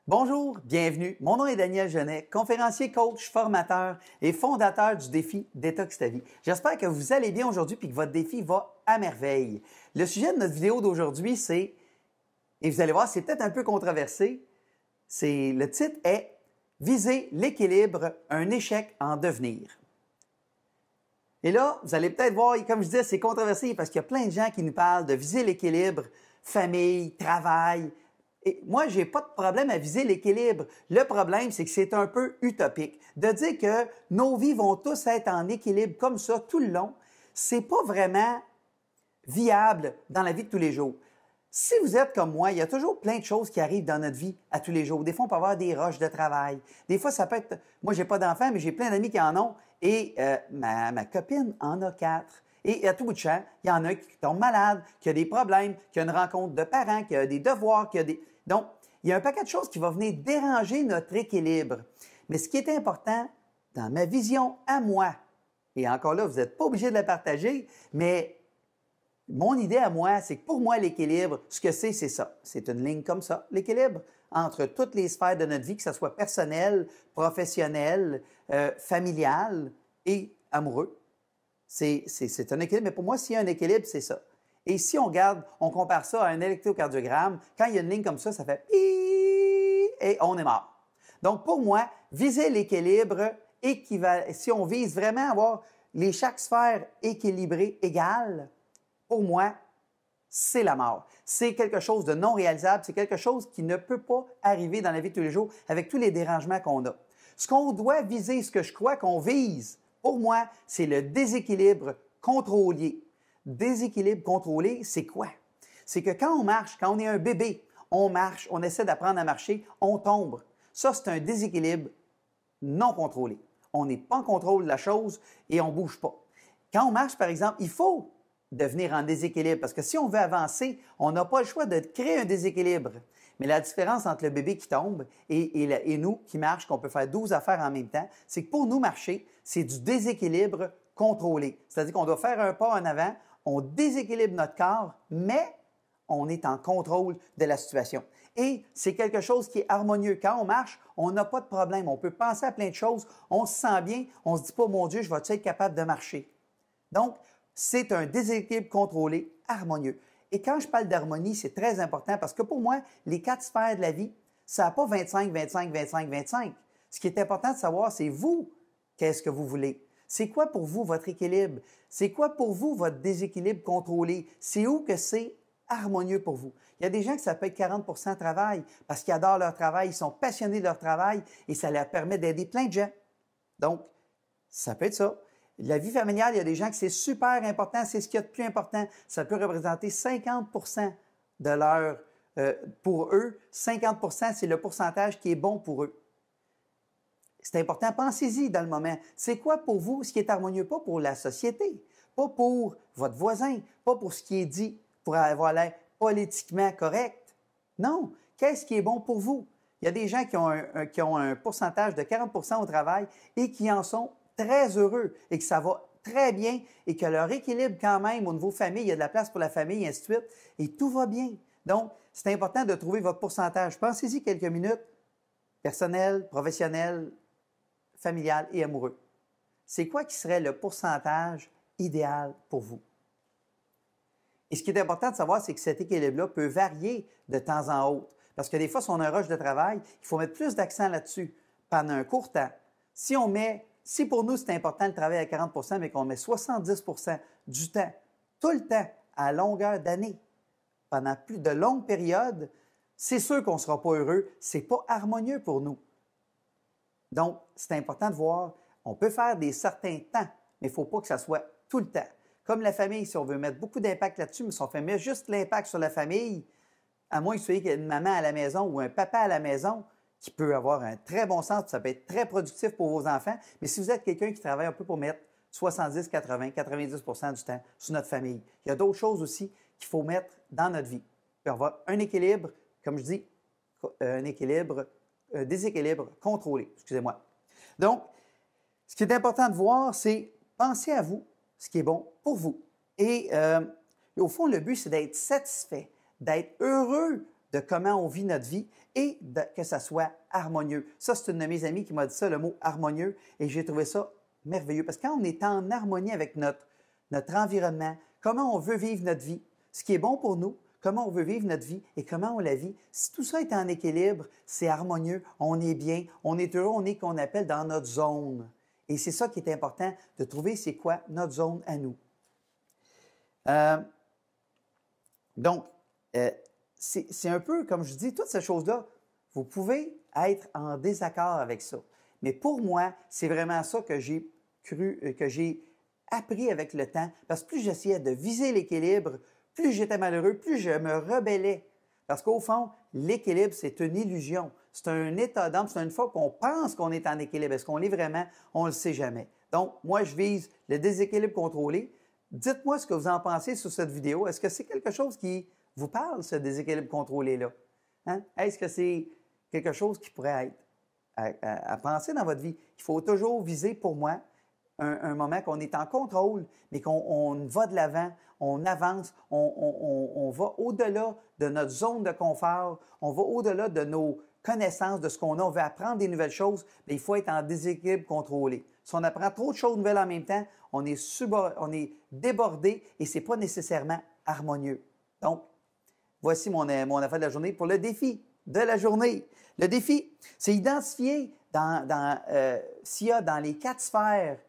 Bonjour, bienvenue. Mon nom est Daniel Genet, conférencier, coach, formateur et fondateur du défi Détox ta vie. J'espère que vous allez bien aujourd'hui et que votre défi va à merveille. Le sujet de notre vidéo d'aujourd'hui, c'est, et vous allez voir, c'est peut-être un peu controversé, le titre est « Viser l'équilibre, un échec en devenir ». Et là, vous allez peut-être voir, comme je disais, c'est controversé parce qu'il y a plein de gens qui nous parlent de viser l'équilibre, famille, travail. Et moi, je n'ai pas de problème à viser l'équilibre. Le problème, c'est que c'est un peu utopique. De dire que nos vies vont tous être en équilibre comme ça tout le long, c'est pas vraiment viable dans la vie de tous les jours. Si vous êtes comme moi, il y a toujours plein de choses qui arrivent dans notre vie à tous les jours. Des fois, on peut avoir des rushs de travail. Des fois, ça peut être... Moi, j'ai pas d'enfants, mais j'ai plein d'amis qui en ont. Et ma copine en a 4. Et à tout bout de champ, il y en a qui tombent malades, qui a des problèmes, qui a une rencontre de parents, qui a des devoirs, qui a des... Donc, il y a un paquet de choses qui vont venir déranger notre équilibre. Mais ce qui est important, dans ma vision à moi, et encore là, vous n'êtes pas obligé de la partager, mais mon idée à moi, c'est que pour moi, l'équilibre, ce que c'est ça. C'est une ligne comme ça, l'équilibre entre toutes les sphères de notre vie, que ce soit personnel, professionnel, familial et amoureux. C'est un équilibre, mais pour moi, s'il y a un équilibre, c'est ça. Et si on regarde, on compare ça à un électrocardiogramme, quand il y a une ligne comme ça fait pi et on est mort. Donc, pour moi, viser l'équilibre si on vise vraiment avoir chaque sphère équilibrée égale, pour moi, c'est la mort. C'est quelque chose de non réalisable, c'est quelque chose qui ne peut pas arriver dans la vie de tous les jours avec tous les dérangements qu'on a. Ce qu'on doit viser, ce que je crois qu'on vise, pour moi, c'est le déséquilibre contrôlé. Déséquilibre contrôlé, c'est quoi? C'est que quand on marche, quand on est un bébé, on marche, on essaie d'apprendre à marcher, on tombe. Ça, c'est un déséquilibre non contrôlé. On n'est pas en contrôle de la chose et on ne bouge pas. Quand on marche, par exemple, il faut devenir en déséquilibre parce que si on veut avancer, on n'a pas le choix de créer un déséquilibre. Mais la différence entre le bébé qui tombe et nous qui marchons, qu'on peut faire 12 affaires en même temps, c'est que pour nous marcher, c'est du déséquilibre contrôlé. C'est-à-dire qu'on doit faire un pas en avant, on déséquilibre notre corps, mais on est en contrôle de la situation. Et c'est quelque chose qui est harmonieux. Quand on marche, on n'a pas de problème. On peut penser à plein de choses, on se sent bien, on ne se dit pas « Mon Dieu, je vais-tu être capable de marcher? » Donc, c'est un déséquilibre contrôlé, harmonieux. Et quand je parle d'harmonie, c'est très important parce que pour moi, les 4 sphères de la vie, ça n'a pas 25, 25, 25, 25. Ce qui est important de savoir, c'est vous, qu'est-ce que vous voulez? C'est quoi pour vous votre équilibre? C'est quoi pour vous votre déséquilibre contrôlé? C'est où que c'est harmonieux pour vous? Il y a des gens que ça peut être 40 % travail parce qu'ils adorent leur travail, ils sont passionnés de leur travail et ça leur permet d'aider plein de gens. Donc, ça peut être ça. La vie familiale, il y a des gens que c'est super important, c'est ce qu'il y a de plus important. Ça peut représenter 50 % de leur, pour eux, 50 % c'est le pourcentage qui est bon pour eux. C'est important, pensez-y dans le moment. C'est quoi pour vous ce qui est harmonieux? Pas pour la société, pas pour votre voisin, pas pour ce qui est dit pour avoir l'air politiquement correct. Non, qu'est-ce qui est bon pour vous? Il y a des gens qui ont un pourcentage de 40 % au travail et qui en sont très heureux et que ça va très bien et que leur équilibre quand même au niveau famille, il y a de la place pour la famille et ainsi de suite et tout va bien. Donc, c'est important de trouver votre pourcentage. Pensez-y quelques minutes, personnel, professionnel, familial et amoureux. C'est quoi qui serait le pourcentage idéal pour vous? Et ce qui est important de savoir, c'est que cet équilibre-là peut varier de temps en autre. Parce que des fois, si on a un rush de travail, il faut mettre plus d'accent là-dessus pendant un court temps. Si pour nous, c'est important de travailler à 40 % mais qu'on met 70 % du temps, tout le temps, à longueur d'année, pendant plus de longues périodes, c'est sûr qu'on ne sera pas heureux. Ce n'est pas harmonieux pour nous. Donc, c'est important de voir, on peut faire des certains temps, mais il ne faut pas que ça soit tout le temps. Comme la famille, si on veut mettre beaucoup d'impact là-dessus, mais si on fait mettre juste l'impact sur la famille, à moins que vous soyez une maman à la maison ou un papa à la maison, qui peut avoir un très bon sens, ça peut être très productif pour vos enfants, mais si vous êtes quelqu'un qui travaille un peu pour mettre 70, 80, 90 % du temps sur notre famille, il y a d'autres choses aussi qu'il faut mettre dans notre vie. Puis avoir un équilibre, comme je dis, un déséquilibre contrôlé, excusez-moi. Donc, ce qui est important de voir, c'est penser à vous, ce qui est bon pour vous. Et au fond, le but, c'est d'être satisfait, d'être heureux de comment on vit notre vie et que ça soit harmonieux. Ça, c'est une de mes amies qui m'a dit ça, le mot harmonieux, et j'ai trouvé ça merveilleux. Parce que quand on est en harmonie avec notre environnement, comment on veut vivre notre vie, ce qui est bon pour nous, comment on veut vivre notre vie et comment on la vit, si tout ça est en équilibre, c'est harmonieux, on est bien, on est heureux, on est qu'on appelle dans notre zone. Et c'est ça qui est important, de trouver c'est quoi notre zone à nous. Donc, c'est un peu, comme je dis, toutes ces choses-là, vous pouvez être en désaccord avec ça. Mais pour moi, c'est vraiment ça que j'ai que j'ai appris avec le temps. Parce que plus j'essayais de viser l'équilibre, plus j'étais malheureux, plus je me rebellais. Parce qu'au fond, l'équilibre, c'est une illusion. C'est un état d'âme. C'est une fois qu'on pense qu'on est en équilibre. Est-ce qu'on l'est vraiment? On ne le sait jamais. Donc, moi, je vise le déséquilibre contrôlé. Dites-moi ce que vous en pensez sur cette vidéo. Est-ce que c'est quelque chose qui vous parle, ce déséquilibre contrôlé-là? Hein? Est-ce que c'est quelque chose qui pourrait être à penser dans votre vie? Il faut toujours viser, pour moi, un moment qu'on est en contrôle, mais qu'on va de l'avant, on avance, on va au-delà de notre zone de confort, on va au-delà de nos connaissances, de ce qu'on a, on veut apprendre des nouvelles choses, mais il faut être en déséquilibre contrôlé. Si on apprend trop de choses nouvelles en même temps, on est débordé et ce n'est pas nécessairement harmonieux. Donc, voici mon affaire de la journée pour le défi de la journée. Le défi, c'est identifier s'il y a dans les 4 sphères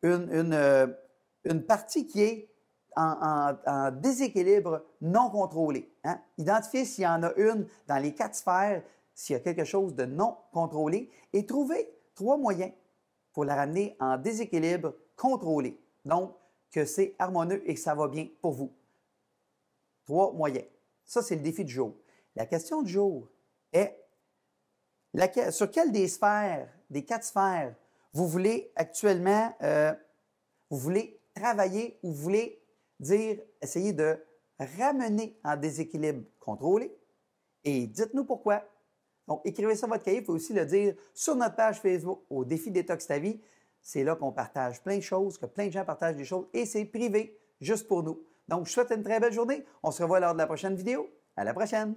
une partie qui est en déséquilibre non contrôlé. Hein? Identifier s'il y en a une dans les 4 sphères, s'il y a quelque chose de non contrôlé, et trouver 3 moyens pour la ramener en déséquilibre contrôlé. Donc, que c'est harmonieux et que ça va bien pour vous. 3 moyens. Ça, c'est le défi du jour. La question du jour est sur quelle des sphères, des 4 sphères, vous voulez actuellement, vous voulez travailler ou vous voulez essayer de ramener en déséquilibre contrôlé? Et dites-nous pourquoi. Donc, écrivez ça dans votre cahier. Vous pouvez aussi le dire sur notre page Facebook au Défi Détox ta vie. C'est là qu'on partage plein de choses, que plein de gens partagent des choses et c'est privé, juste pour nous. Donc, je vous souhaite une très belle journée. On se revoit lors de la prochaine vidéo. À la prochaine!